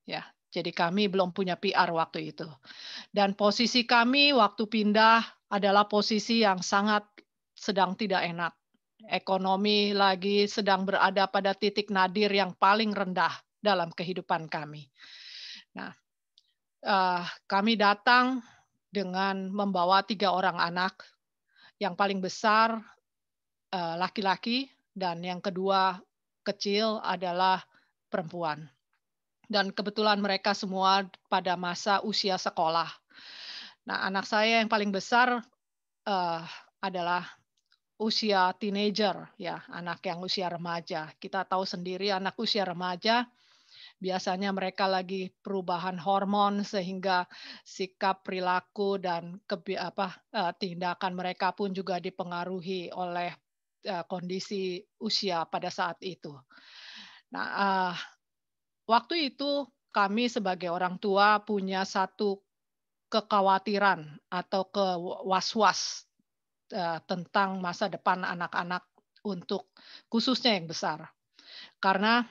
ya. Jadi kami belum punya PR waktu itu. Dan posisi kami waktu pindah adalah posisi yang sangat sedang tidak enak. Ekonomi lagi sedang berada pada titik nadir yang paling rendah dalam kehidupan kami. Nah, kami datang dengan membawa 3 orang anak, yang paling besar, laki-laki dan yang kedua kecil adalah perempuan. Dan kebetulan mereka semua pada masa usia sekolah. Nah, anak saya yang paling besar, eee, adalah usia teenager ya, anak yang usia remaja. Kita tahu sendiri anak usia remaja, biasanya mereka lagi perubahan hormon sehingga sikap, perilaku, dan tindakan mereka pun juga dipengaruhi oleh, kondisi usia pada saat itu. Nah, waktu itu kami sebagai orang tua punya satu kekhawatiran atau was-was, tentang masa depan anak-anak untuk khususnya yang besar. Karena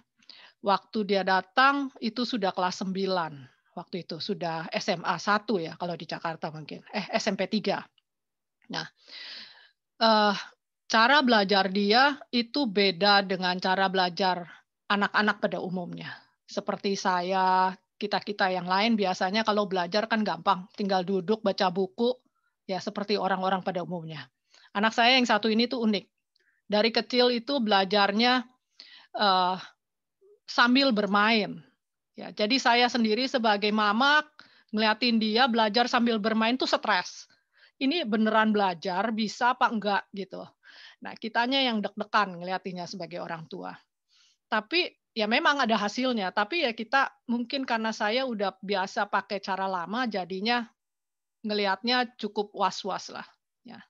waktu dia datang itu sudah kelas 9, waktu itu sudah SMA 1 ya kalau di Jakarta mungkin, SMP 3. Nah, eee, cara belajar dia itu beda dengan cara belajar anak-anak pada umumnya. Seperti saya, kita-kita yang lain biasanya kalau belajar kan gampang, tinggal duduk baca buku, ya seperti orang-orang pada umumnya. Anak saya yang satu ini tuh unik. Dari kecil itu belajarnya, eee, sambil bermain. Ya, jadi saya sendiri sebagai mama ngeliatin dia belajar sambil bermain tuh stres. Ini beneran belajar bisa apa enggak gitu. Nah, kitanya yang deg-degan ngeliatinnya sebagai orang tua. Tapi ya memang ada hasilnya, tapi ya kita mungkin karena saya udah biasa pakai cara lama jadinya ngelihatnya cukup was-was lah, ya.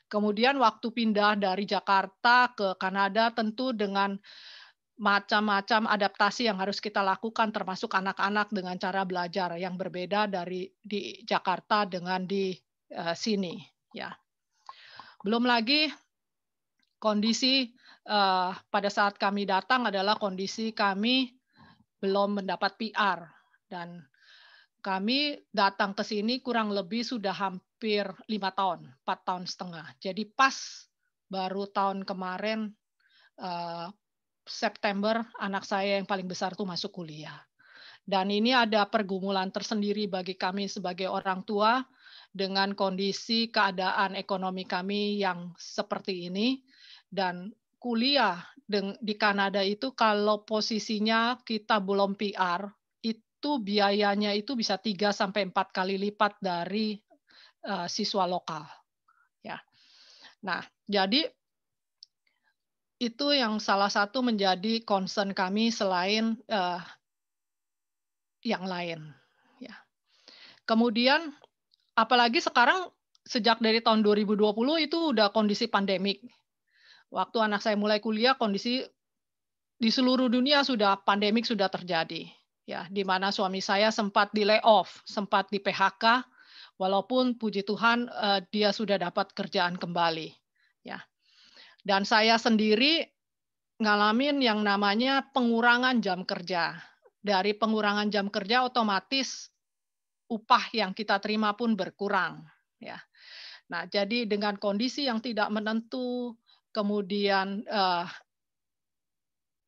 Kemudian waktu pindah dari Jakarta ke Kanada tentu dengan macam-macam adaptasi yang harus kita lakukan termasuk anak-anak dengan cara belajar yang berbeda dari di Jakarta dengan di, sini, ya. Belum lagi kondisi, pada saat kami datang adalah kondisi kami belum mendapat PR dan kami datang ke sini kurang lebih sudah hampir 5 tahun, 4 tahun setengah. Jadi pas baru tahun kemarin, eee, September anak saya yang paling besar tuh masuk kuliah. Dan ini ada pergumulan tersendiri bagi kami sebagai orang tua dengan kondisi keadaan ekonomi kami yang seperti ini dan kuliah di Kanada itu kalau posisinya kita belum PR, itu biayanya itu bisa 3 sampai 4 kali lipat dari, siswa lokal, ya. Nah, jadi itu yang salah satu menjadi concern kami selain, yang lain, ya. Kemudian apalagi sekarang sejak dari tahun 2020 itu udah kondisi pandemik. Waktu anak saya mulai kuliah kondisi di seluruh dunia sudah pandemik sudah terjadi, ya, di mana suami saya sempat di-layoff, sempat di-PHK, walaupun puji Tuhan, dia sudah dapat kerjaan kembali, ya. Dan saya sendiri ngalamin yang namanya pengurangan jam kerja. Dari pengurangan jam kerja otomatis upah yang kita terima pun berkurang, ya. Nah, jadi dengan kondisi yang tidak menentu, kemudian,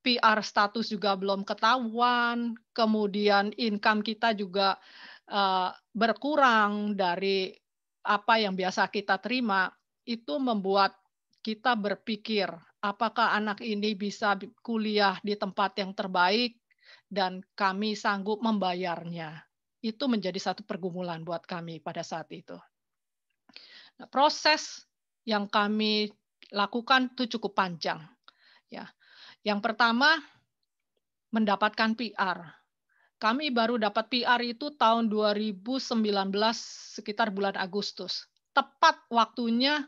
PR status juga belum ketahuan, kemudian income kita juga, berkurang dari apa yang biasa kita terima, itu membuat kita berpikir, apakah anak ini bisa kuliah di tempat yang terbaik dan kami sanggup membayarnya. Itu menjadi satu pergumulan buat kami pada saat itu. Nah, proses yang kami lakukan itu cukup panjang, ya. Yang pertama, mendapatkan PR. Kami baru dapat PR itu tahun 2019 sekitar bulan Agustus. Tepat waktunya,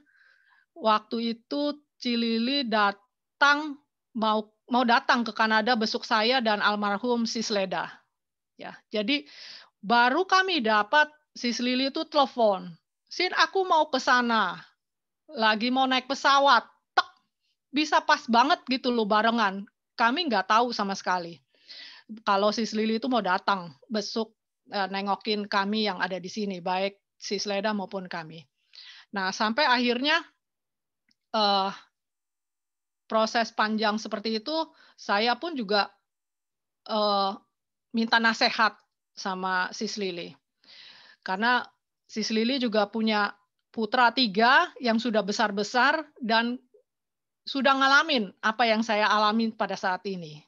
waktu itu Cilili datang mau datang ke Kanada besuk saya dan almarhum Sis Leda, ya. Jadi baru kami dapat Sis Lili itu telepon, "Sin, aku mau ke sana, lagi mau naik pesawat." Tek, bisa pas banget gitu loh barengan. Kami nggak tahu sama sekali. kalau Sis Lily itu mau datang besok nengokin kami yang ada di sini, baik Sis Leda maupun kami. Nah, sampai akhirnya proses panjang seperti itu, saya pun juga minta nasihat sama Sis Lily. Karena Sis Lily juga punya putra 3 yang sudah besar-besar dan sudah ngalamin apa yang saya alamin pada saat ini.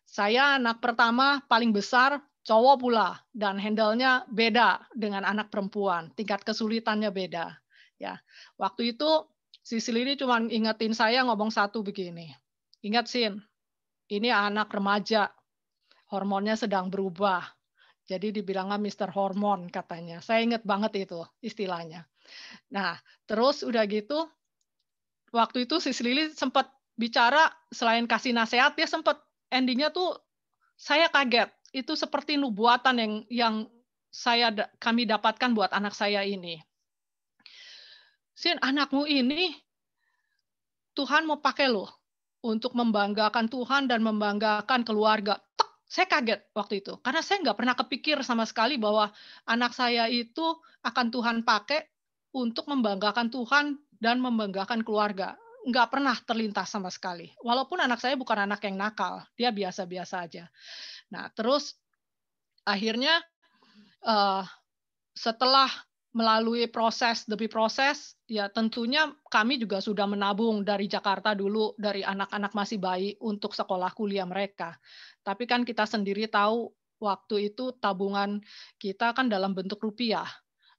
Saya anak pertama paling besar, cowok pula, dan handle-nya beda dengan anak perempuan, tingkat kesulitannya beda. Ya, waktu itu Sis Lily cuma ingetin saya ngomong satu begini, "Ingat Sin, ini anak remaja, hormonnya sedang berubah." Jadi dibilangnya Mister Hormon katanya. Saya ingat banget itu istilahnya. Nah, terus udah gitu, waktu itu Sis Lily sempat bicara selain kasih nasihat, dia sempat endingnya tuh saya kaget. Itu seperti nubuatan yang kami dapatkan buat anak saya ini. "Sin, anakmu ini Tuhan mau pakai loh untuk membanggakan Tuhan dan membanggakan keluarga." Tek, saya kaget waktu itu. Karena saya nggak pernah kepikir sama sekali bahwa anak saya itu akan Tuhan pakai untuk membanggakan Tuhan dan membanggakan keluarga. Nggak pernah terlintas sama sekali. Walaupun anak saya bukan anak yang nakal, dia biasa-biasa aja. Nah, terus akhirnya setelah melalui proses demi proses, ya tentunya kami juga sudah menabung dari Jakarta dulu, dari anak-anak masih bayi untuk sekolah kuliah mereka. Tapi kan kita sendiri tahu waktu itu tabungan kita kan dalam bentuk rupiah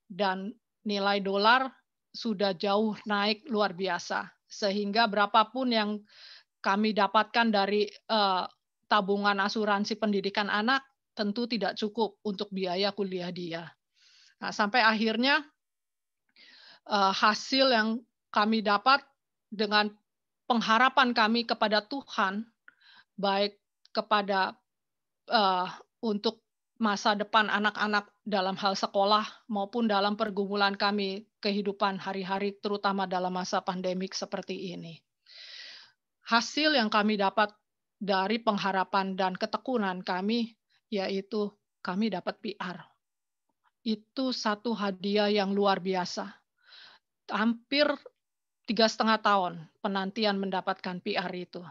dan nilai dolar sudah jauh naik luar biasa. Sehingga berapapun yang kami dapatkan dari tabungan asuransi pendidikan anak tentu tidak cukup untuk biaya kuliah dia. Nah, sampai akhirnya hasil yang kami dapat dengan pengharapan kami kepada Tuhan, baik kepada untuk masa depan anak-anak dalam hal sekolah maupun dalam pergumulan kami kehidupan hari-hari, terutama dalam masa pandemik seperti ini. Hasil yang kami dapat dari pengharapan dan ketekunan kami, yaitu kami dapat PR. Itu satu hadiah yang luar biasa. Hampir 3,5 tahun penantian mendapatkan PR itu.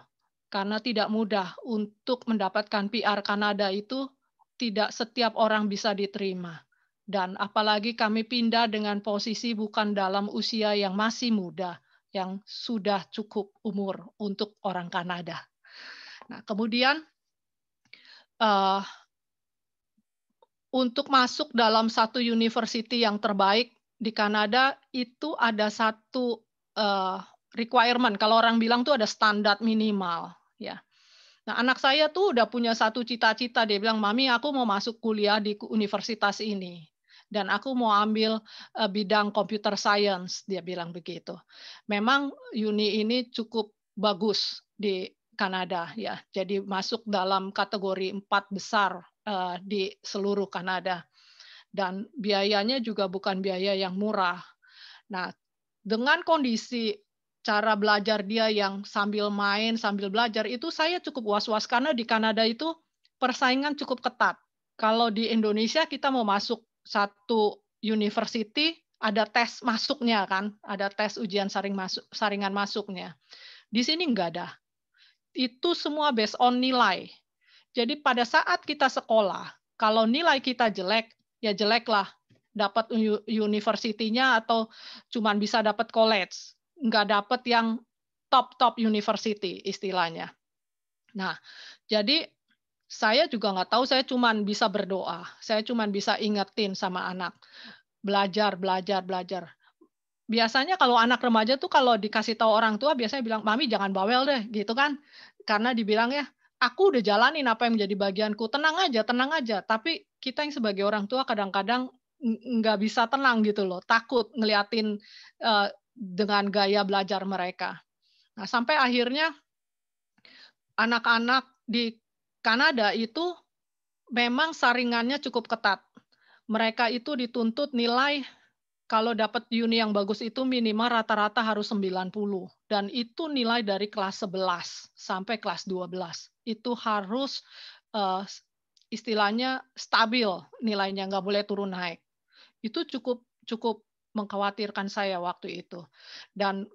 Karena tidak mudah untuk mendapatkan PR Kanada itu, tidak setiap orang bisa diterima. Dan apalagi kami pindah dengan posisi bukan dalam usia yang masih muda, yang sudah cukup umur untuk orang Kanada. Nah, kemudian untuk masuk dalam satu university yang terbaik di Kanada itu ada satu requirement, kalau orang bilang tuh ada standar minimal, ya. Nah, anak saya tuh udah punya satu cita-cita, dia bilang, "Mami, aku mau masuk kuliah di universitas ini dan aku mau ambil bidang computer science," dia bilang begitu. Memang uni ini cukup bagus di Kanada, ya. Jadi masuk dalam kategori 4 besar di seluruh Kanada. Dan biayanya juga bukan biaya yang murah. Nah, dengan kondisi cara belajar dia yang sambil main, sambil belajar, itu saya cukup was-was karena di Kanada itu persaingan cukup ketat. Kalau di Indonesia kita mau masuk satu university, ada tes masuknya kan, ada tes ujian saringan masuknya. Di sini enggak ada. Itu semua based on nilai. Jadi pada saat kita sekolah, kalau nilai kita jelek, ya jeleklah. Dapat university-nya atau cuman bisa dapat college. Nggak dapat yang top university istilahnya. Nah, jadi saya juga nggak tahu, saya cuman bisa berdoa. Saya cuman bisa ingetin sama anak. Belajar, belajar, belajar. Biasanya kalau anak remaja tuh kalau dikasih tahu orang tua biasanya bilang, "Mami jangan bawel deh," gitu kan. Karena dibilangnya, "Aku udah jalanin apa yang menjadi bagianku, tenang aja, tenang aja." Tapi kita yang sebagai orang tua kadang-kadang nggak bisa tenang gitu loh, takut ngeliatin dengan gaya belajar mereka. Nah, sampai akhirnya anak-anak di Kanada itu memang saringannya cukup ketat. Mereka itu dituntut nilai kalau dapat uni yang bagus itu minimal rata-rata harus 90 dan itu nilai dari kelas 11 sampai kelas 12. Itu harus istilahnya stabil nilainya, nggak boleh turun naik. Itu cukup mengkhawatirkan saya waktu itu. Dan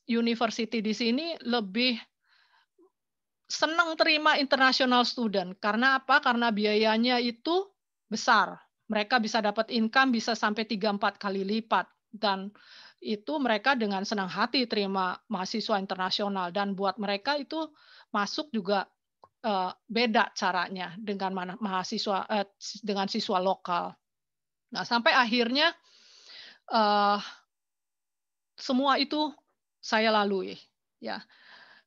university di sini lebih senang terima international student. Karena apa? Karena biayanya itu besar. Mereka bisa dapat income bisa sampai 3-4 kali lipat. Dan itu mereka dengan senang hati terima mahasiswa internasional. Dan buat mereka itu masuk juga beda caranya dengan mahasiswa dengan siswa lokal. Nah, sampai akhirnya semua itu saya lalui, ya.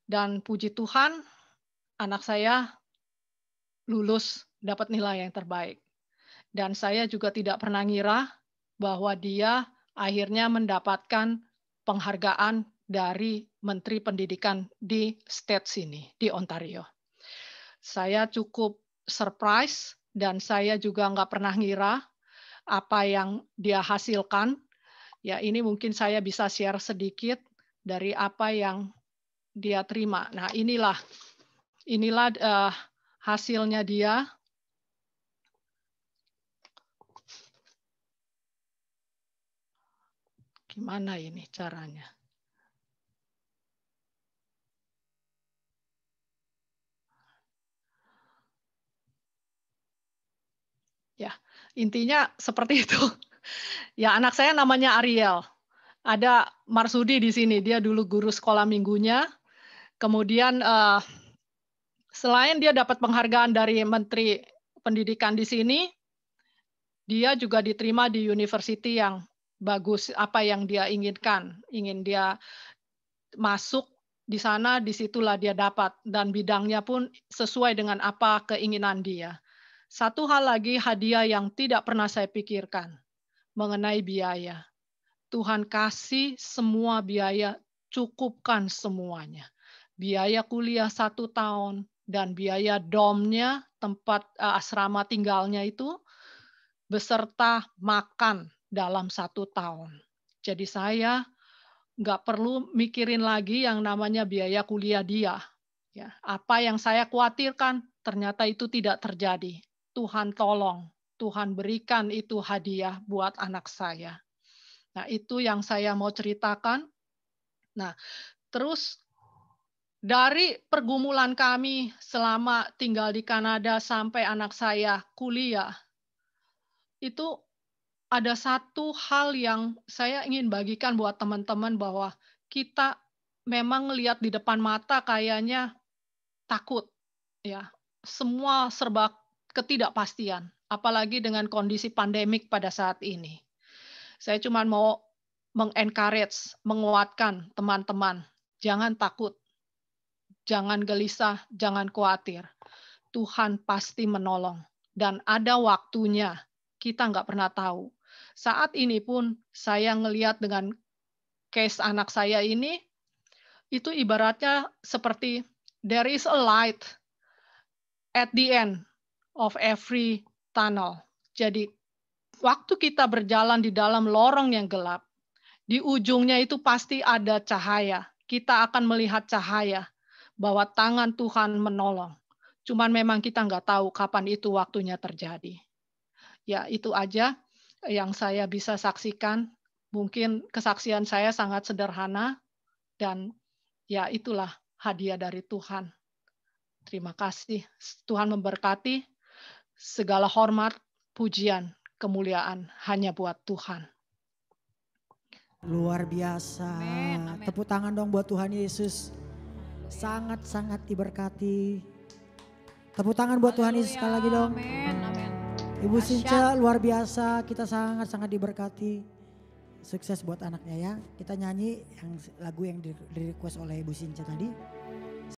Dan puji Tuhan, anak saya lulus dapat nilai yang terbaik. Dan saya juga tidak pernah ngira bahwa dia akhirnya mendapatkan penghargaan dari Menteri Pendidikan di state sini, di Ontario. Saya cukup surprise dan saya juga nggak pernah ngira apa yang dia hasilkan. Ya, ini mungkin saya bisa share sedikit dari apa yang dia terima. Nah, inilah hasilnya dia. Gimana ini caranya? Ya, intinya seperti itu. Ya, anak saya namanya Ariel. Ada Marsudi di sini, dia dulu guru sekolah minggunya. Kemudian selain dia dapat penghargaan dari Menteri Pendidikan di sini, dia juga diterima di university yang bagus, apa yang dia inginkan. Ingin dia masuk di sana, disitulah dia dapat. Dan bidangnya pun sesuai dengan apa keinginan dia. Satu hal lagi, hadiah yang tidak pernah saya pikirkan mengenai biaya. Tuhan kasih semua biaya, cukupkan semuanya. Biaya kuliah 1 tahun dan biaya domnya, tempat asrama tinggalnya itu, beserta makan dalam 1 tahun. Jadi saya nggak perlu mikirin lagi yang namanya biaya kuliah dia. Ya, apa yang saya khawatirkan ternyata itu tidak terjadi. Tuhan tolong, Tuhan berikan itu hadiah buat anak saya. Nah, itu yang saya mau ceritakan. Nah, terus dari pergumulan kami selama tinggal di Kanada sampai anak saya kuliah, itu ada satu hal yang saya ingin bagikan buat teman-teman bahwa kita memang lihat di depan mata kayaknya takut, ya. Semua serba ketidakpastian, apalagi dengan kondisi pandemik pada saat ini. Saya cuma mau mengencourage, menguatkan teman-teman, jangan takut, jangan gelisah, jangan khawatir. Tuhan pasti menolong. Dan ada waktunya, kita nggak pernah tahu. Saat ini pun saya ngelihat dengan case anak saya ini, itu ibaratnya seperti there is a light at the end of every tunnel. Jadi waktu kita berjalan di dalam lorong yang gelap, di ujungnya itu pasti ada cahaya. Kita akan melihat cahaya bahwa tangan Tuhan menolong. Cuman memang kita nggak tahu kapan itu waktunya terjadi. Ya, itu aja yang saya bisa saksikan. Mungkin kesaksian saya sangat sederhana dan ya itulah hadiah dari Tuhan. Terima kasih. Tuhan memberkati. Segala hormat, pujian, kemuliaan hanya buat Tuhan. Luar biasa. Amen, amen. Tepuk tangan dong buat Tuhan Yesus. Sangat-sangat diberkati. Tepuk tangan buat Tuhan Yesus sekali lagi dong. Amen, amen. Ibu Sinca luar biasa, kita sangat-sangat diberkati. Sukses buat anaknya ya. Kita nyanyi yang lagu yang di request oleh Ibu Sinca tadi.